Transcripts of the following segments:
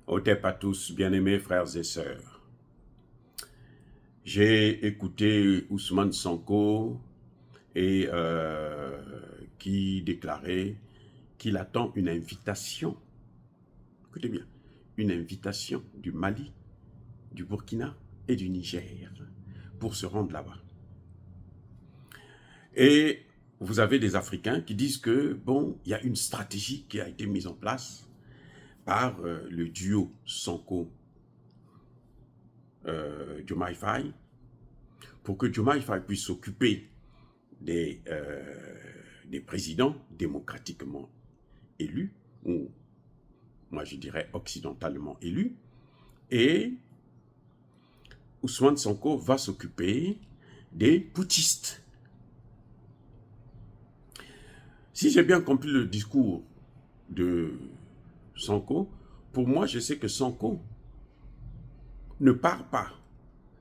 Otep à tous, bien-aimés frères et sœurs. J'ai écouté Ousmane Sonko et qui déclarait qu'il attend une invitation. Écoutez bien, une invitation du Mali, du Burkina et du Niger pour se rendre là-bas. Et vous avez des Africains qui disent que, bon, il y a une stratégie qui a été mise en place par le duo Sonko-Diomaye Faye pour que Diomaye Faye puisse s'occuper des présidents démocratiquement élus, ou moi je dirais occidentalement élus, et Ousmane Sonko va s'occuper des putschistes. Si j'ai bien compris le discours de Sonko, pour moi je sais que Sonko ne part pas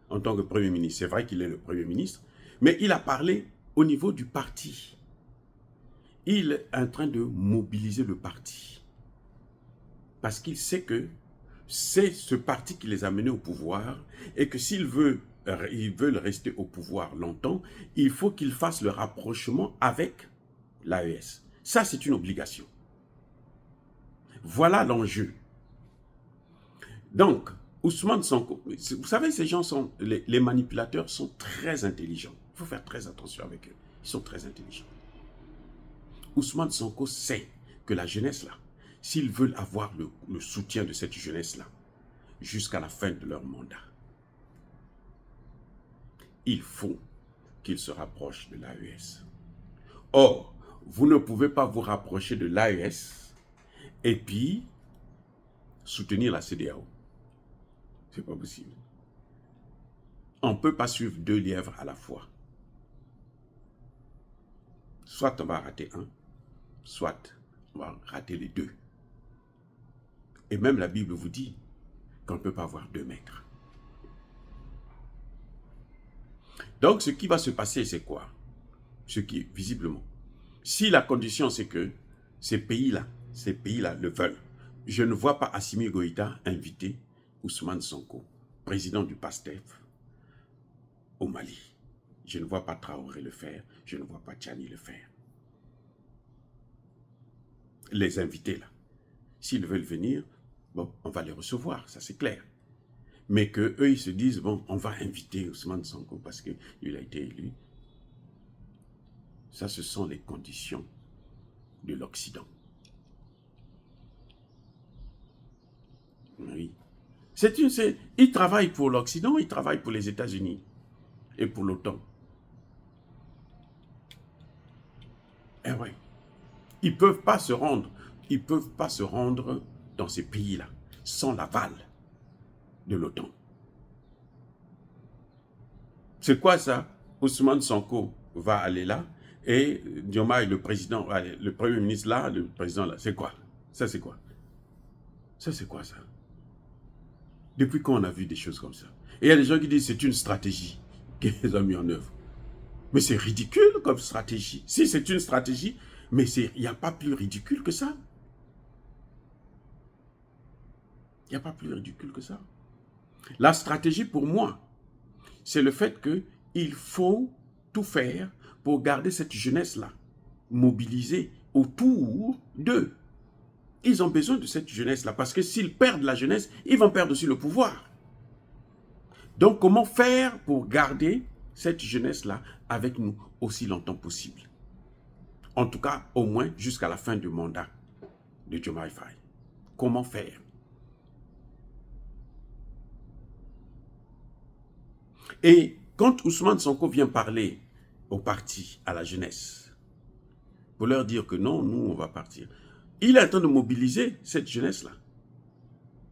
en tant que Premier ministre. C'est vrai qu'il est le Premier ministre, mais il a parlé au niveau du parti. Il est en train de mobiliser le parti. Parce qu'il sait que c'est ce parti qui les a menés au pouvoir et que s'ils veulent rester au pouvoir longtemps, il faut qu'ils fassent le rapprochement avec l'AES. Ça, c'est une obligation. Voilà l'enjeu. Donc, Ousmane Sonko, vous savez, ces gens sont, les manipulateurs sont très intelligents. Il faut faire très attention avec eux. Ils sont très intelligents. Ousmane Sonko sait que la jeunesse là, s'ils veulent avoir le soutien de cette jeunesse là, jusqu'à la fin de leur mandat, il faut qu'ils se rapprochent de l'AES. Or, vous ne pouvez pas vous rapprocher de l'AES et puis soutenir la CEDEAO. C'est pas possible. On ne peut pas suivre deux lièvres à la fois. Soit on va rater un, soit on va rater les deux. Et même la Bible vous dit qu'on ne peut pas avoir deux maîtres. Donc, ce qui va se passer, c'est quoi? Ce qui, visiblement, si la condition, c'est que ces pays-là le veulent, je ne vois pas Assimi Goïta inviter Ousmane Sonko, président du PASTEF, au Mali. Je ne vois pas Traoré le faire, je ne vois pas Tchani le faire. Les invités, là, s'ils veulent venir, bon, on va les recevoir, ça c'est clair. Mais qu'eux, ils se disent, bon, on va inviter Ousmane Sonko parce qu'il a été élu. Ça, ce sont les conditions de l'Occident. Oui. Ils travaillent pour l'Occident, ils travaillent pour les États-Unis et pour l'OTAN. Eh oui. Ils ne peuvent pas se rendre dans ces pays-là sans l'aval de l'OTAN. C'est quoi ça? Ousmane Sonko va aller là et Diomaye, le président, le premier ministre là, le président là, c'est quoi? Ça c'est quoi? Ça c'est quoi ça? Depuis quand on a vu des choses comme ça? Et il y a des gens qui disent que c'est une stratégie qu'ils ont mis en œuvre. Mais c'est ridicule comme stratégie. Si c'est une stratégie, mais il n'y a pas plus ridicule que ça. Il n'y a pas plus ridicule que ça. La stratégie pour moi, c'est le fait qu'il faut tout faire pour garder cette jeunesse-là mobilisée autour d'eux. Ils ont besoin de cette jeunesse-là parce que s'ils perdent la jeunesse, ils vont perdre aussi le pouvoir. Donc, comment faire pour garder cette jeunesse-là avec nous aussi longtemps possible? En tout cas, au moins jusqu'à la fin du mandat de Diomaye Faye. Comment faire? Et quand Ousmane Sonko vient parler au parti, à la jeunesse, pour leur dire que non, nous, on va partir, il est en train de mobiliser cette jeunesse-là.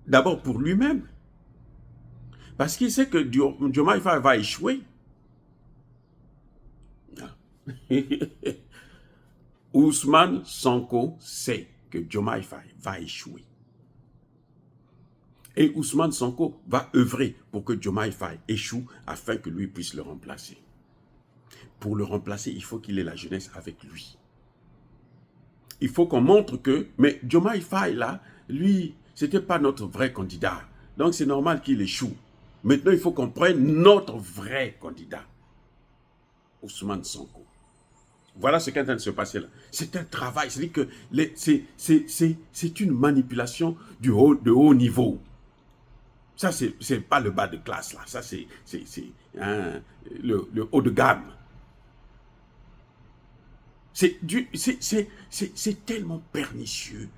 D'abord pour lui-même. Parce qu'il sait que Diomaye Faye va échouer. Ousmane Sonko sait que Diomaye Faye va échouer. Et Ousmane Sonko va œuvrer pour que Diomaye Faye échoue afin que lui puisse le remplacer. Pour le remplacer, il faut qu'il ait la jeunesse avec lui. Il faut qu'on montre que, mais Diomaye Faye là, lui, Ce n'était pas notre vrai candidat. Donc c'est normal qu'il échoue. Maintenant, il faut qu'on prenne notre vrai candidat, Ousmane Sonko. Voilà ce qui est en train de se passer là. C'est un travail, c'est-à-dire que c'est une manipulation de haut niveau. Ça, c'est pas le bas de classe là. Ça, c'est le haut de gamme. C'est tellement pernicieux,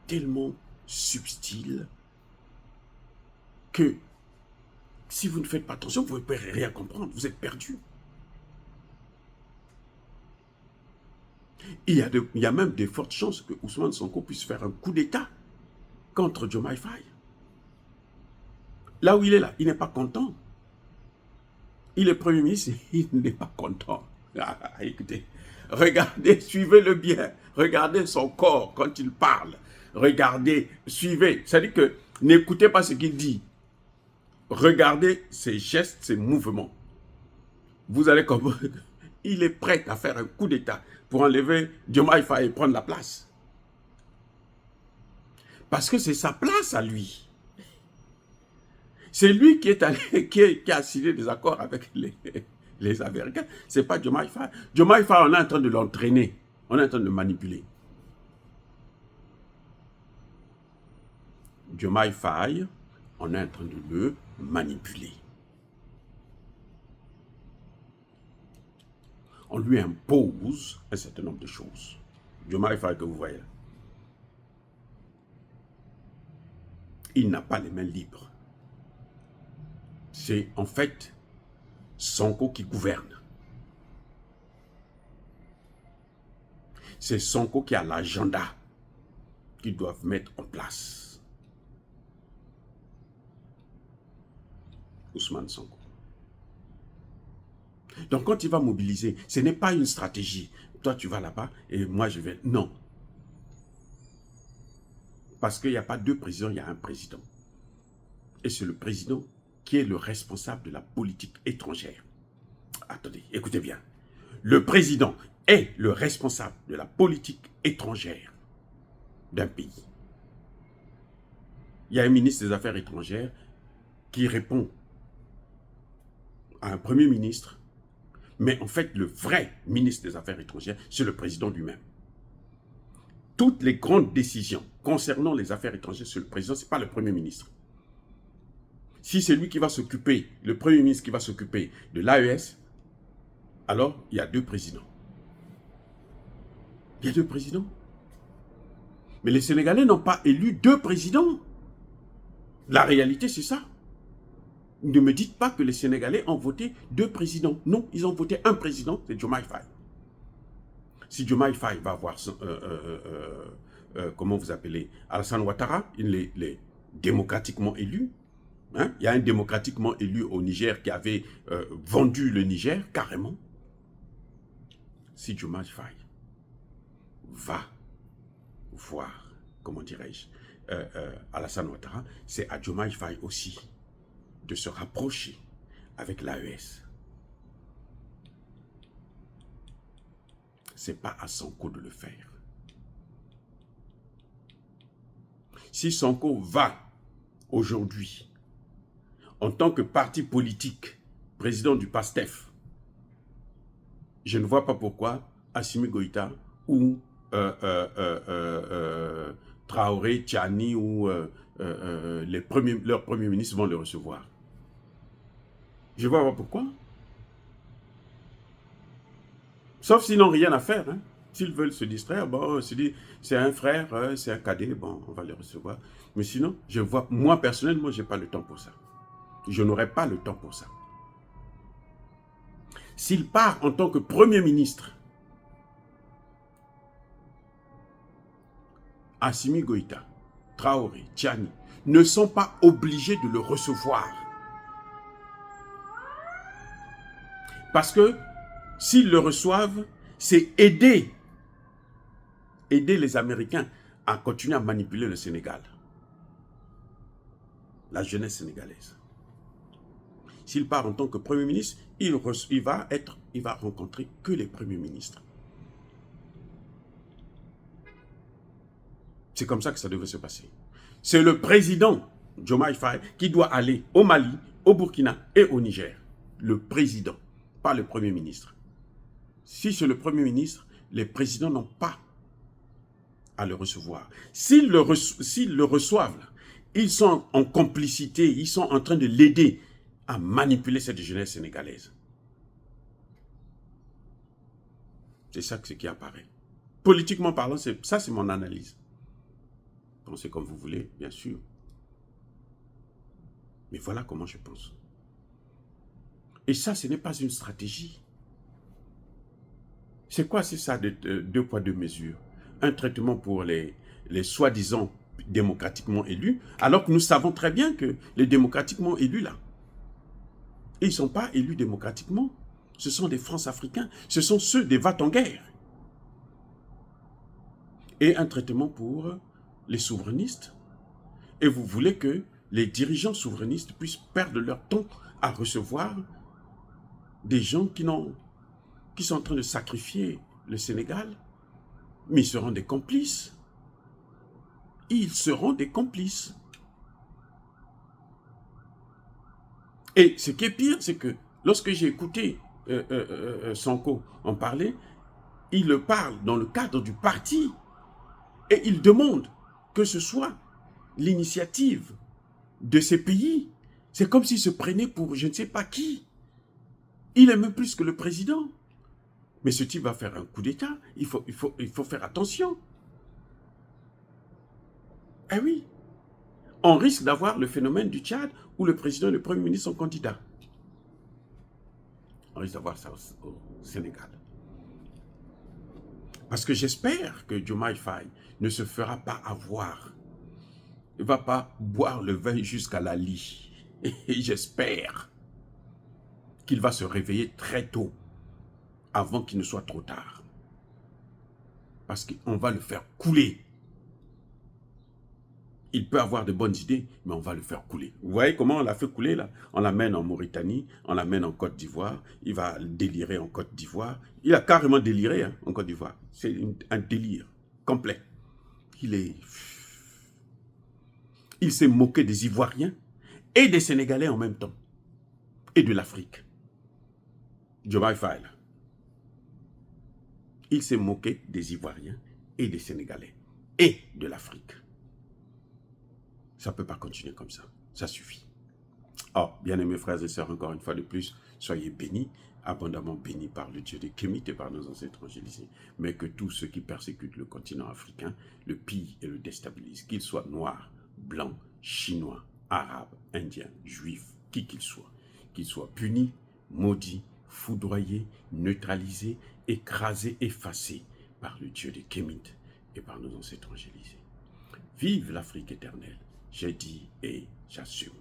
tellement subtil, que si vous ne faites pas attention, vous ne pouvez rien comprendre, vous êtes perdu. Il y a même de fortes chances que Ousmane Sonko puisse faire un coup d'État contre Diomaye Faye. Là où il est là, il n'est pas content. Il est Premier ministre, il n'est pas content. Ah, écoutez, regardez, suivez-le bien. Regardez son corps quand il parle. Regardez, suivez. C'est-à-dire que n'écoutez pas ce qu'il dit. Regardez ses gestes, ses mouvements. Vous allez comprendre qu'il est prêt à faire un coup d'État pour enlever Diomaye Faye et prendre la place. Parce que c'est sa place à lui. C'est lui qui est allé, qui a signé des accords avec les Américains. Ce n'est pas Diomaye Faye. Diomaye Faye, on est en train de l'entraîner. On est en train de le manipuler. Diomaye Faye, on est en train de le manipuler. On lui impose un certain nombre de choses. Diomaye Faye que vous voyez là. Il n'a pas les mains libres. C'est en fait Sonko qui gouverne. C'est Sonko qui a l'agenda qu'ils doivent mettre en place. Ousmane Sonko. Donc quand il va mobiliser, ce n'est pas une stratégie. Toi tu vas là-bas et moi je vais... Non. Parce qu'il n'y a pas deux présidents, il y a un président. Et c'est le président qui est le responsable de la politique étrangère. Attendez, écoutez bien. Le président est le responsable de la politique étrangère d'un pays. Il y a un ministre des Affaires étrangères qui répond à un premier ministre, mais en fait, le vrai ministre des Affaires étrangères, c'est le président lui-même. Toutes les grandes décisions concernant les affaires étrangères, c'est le président, ce n'est pas le premier ministre. Si c'est lui qui va s'occuper, le premier ministre qui va s'occuper de l'AES, alors il y a deux présidents. Il y a deux présidents. Mais les Sénégalais n'ont pas élu deux présidents. La réalité, c'est ça. Ne me dites pas que les Sénégalais ont voté deux présidents. Non, ils ont voté un président, c'est Diomaye Faye. Si Diomaye Faye va avoir, comment vous appelez, Alassane Ouattara, il est démocratiquement élu. Hein? Il y a un démocratiquement élu au Niger qui avait vendu le Niger, carrément. Si Diomaye Faye va voir, comment dirais-je, Alassane Ouattara, c'est à Diomaye Faye aussi de se rapprocher avec l'AES. Ce n'est pas à Sonko de le faire. Si Sonko va aujourd'hui, en tant que parti politique, président du PASTEF, je ne vois pas pourquoi Assimi Goïta ou Traoré, Tchani ou leurs premiers ministres vont le recevoir. Je ne vois pas pourquoi. Sauf s'ils n'ont rien à faire. Hein. S'ils veulent se distraire, bon, c'est un frère, c'est un cadet, bon, on va le recevoir. Mais sinon, je vois, moi personnellement, je n'ai pas le temps pour ça. Je n'aurai pas le temps pour ça. S'il part en tant que Premier ministre, Assimi Goïta, Traoré, Tchani, ne sont pas obligés de le recevoir. Parce que s'ils le reçoivent, c'est aider les Américains à continuer à manipuler le Sénégal. La jeunesse sénégalaise. S'il part en tant que Premier ministre, il va rencontrer que les premiers ministres. C'est comme ça que ça devait se passer. C'est le président, Diomaye Faye, qui doit aller au Mali, au Burkina et au Niger. Le président, pas le Premier ministre. Si c'est le Premier ministre, les présidents n'ont pas à le recevoir. S'ils le reçoivent, ils sont en complicité, ils sont en train de l'aider à manipuler cette jeunesse sénégalaise. C'est ça ce qui apparaît. Politiquement parlant, ça c'est mon analyse. Pensez comme vous voulez, bien sûr. Mais voilà comment je pense. Et ça, ce n'est pas une stratégie. C'est quoi, c'est ça, deux poids, deux mesures? Un traitement pour les soi-disant démocratiquement élus, alors que nous savons très bien que les démocratiquement élus, là, ils ne sont pas élus démocratiquement. Ce sont des France-Africains. Ce sont ceux des va-t-en-guerre. Et un traitement pour les souverainistes. Et vous voulez que les dirigeants souverainistes puissent perdre leur temps à recevoir des gens qui sont en train de sacrifier le Sénégal, mais ils seront des complices. Ils seront des complices. Et ce qui est pire, c'est que lorsque j'ai écouté Sonko en parler, il le parle dans le cadre du parti et il demande que ce soit l'initiative de ces pays. C'est comme s'il se prenait pour je ne sais pas qui. Il est même plus que le président. Mais ce type va faire un coup d'État. Il faut faire attention. Eh oui. On risque d'avoir le phénomène du Tchad où le président et le premier ministre sont candidats. On risque d'avoir ça au Sénégal. Parce que j'espère que Diomaye Faye ne se fera pas avoir. Il ne va pas boire le vin jusqu'à la lie. Et j'espère qu'il va se réveiller très tôt, avant qu'il ne soit trop tard. Parce qu'on va le faire couler. Il peut avoir de bonnes idées, mais on va le faire couler. Vous voyez comment on l'a fait couler là? On l'amène en Mauritanie, on l'amène en Côte d'Ivoire, il va délirer en Côte d'Ivoire. Il a carrément déliré hein, en Côte d'Ivoire. C'est un délire complet. Il s'est moqué des Ivoiriens et des Sénégalais en même temps. Et de l'Afrique. Diomaye Faye. Il s'est moqué des Ivoiriens et des Sénégalais et de l'Afrique. Ça ne peut pas continuer comme ça. Ça suffit. Oh, bien-aimés frères et sœurs, encore une fois de plus, soyez bénis, abondamment bénis par le Dieu de Kémit et par nos ancêtres angélisés. Mais que tous ceux qui persécutent le continent africain le pillent et le déstabilisent, qu'ils soient noirs, blancs, chinois, arabes, indiens, juifs, qui qu'ils soient punis, maudits, foudroyés, neutralisés, écrasés, effacés par le Dieu de Kémit et par nos ancêtres angélisés. Vive l'Afrique éternelle! J'ai dit et j'assume.